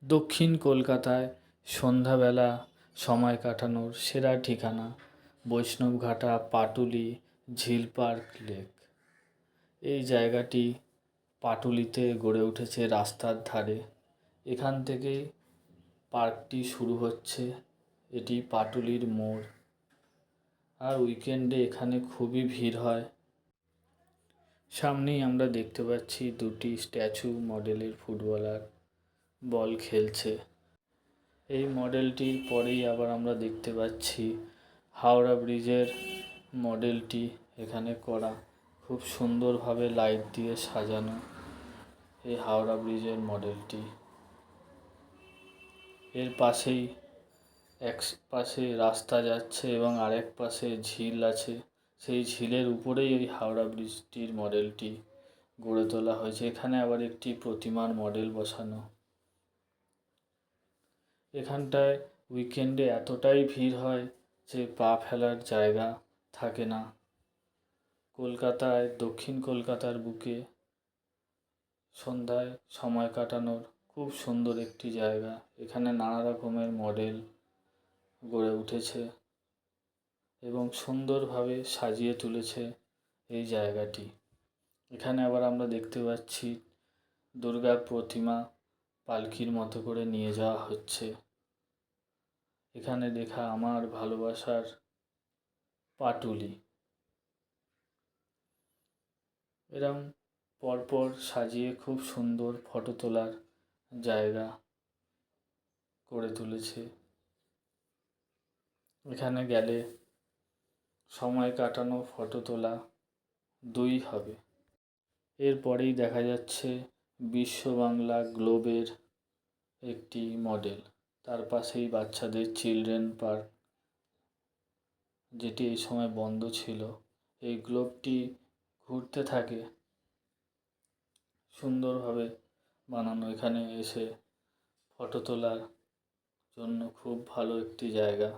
দক্ষিণ কলকাতায় সন্ধ্যাবেলা সময় কাটানোর সেরা ঠিকানা বৈষ্ণবঘাটা পাটুলি ঝিল পার্ক লেক। এই জায়গাটি পাটুলিতে গড়ে উঠেছে রাস্তার ধারে। এখান থেকেই পার্কটি শুরু হচ্ছে। এটি পাটুলির মোড়। আর উইকেন্ডে এখানে খুবই ভিড় হয়। সামনেই আমরা দেখতে পাচ্ছি দুটি স্ট্যাচু মডেলের ফুটবলার বল খেলছে। এই মডেলটির পরেই আবার আমরা দেখতে পাচ্ছি হাওড়া ব্রিজের মডেলটি এখানে করা, খুব সুন্দরভাবে লাইট দিয়ে সাজানো এই হাওড়া ব্রিজের মডেলটি। এর পাশেই এক পাশে রাস্তা যাচ্ছে এবং আরেক পাশে ঝিল আছে। সেই ঝিলের উপরেই ওই হাওড়া ব্রিজটির মডেলটি গড়ে তোলা হয়েছে। এখানে আবার একটি প্রতিমার মডেল বসানো। এখানটায় উইকেন্ডে এতটাই ভিড় হয় যে পা ফেলার জায়গা থাকে না। কলকাতায় দক্ষিণ কলকাতার বুকে সন্ধ্যায় সময় কাটানোর খুব সুন্দর একটি জায়গা। এখানে নানা রকমের মডেল গড়ে উঠেছে এবং সুন্দরভাবে সাজিয়ে তুলেছে এই জায়গাটি। এখানে আবার আমরা দেখতে পাচ্ছি দুর্গার প্রতিমা পালকির মতো করে নিয়ে যাওয়া হচ্ছে। এখানে লেখা আমার ভালোবাসার পাটুলি। এরম পরপর সাজিয়ে খুব সুন্দর ফটো তোলার জায়গা করে তুলেছে। এখানে গেলে সময় কাটানো, ফটো তোলা দুই হবে। এরপরেই দেখা যাচ্ছে বিশ্ব বাংলা গ্লোবের একটি মডেল। তার পাশেই বাচ্চাদের চিলড্রেন পার্ক, যেটি এই সময় বন্ধ ছিল। এই গ্লোবটি ঘুরতে থাকে, সুন্দরভাবে বানানো। এখানে এসে ফটো তোলার জন্য খুব ভালো একটি জায়গা।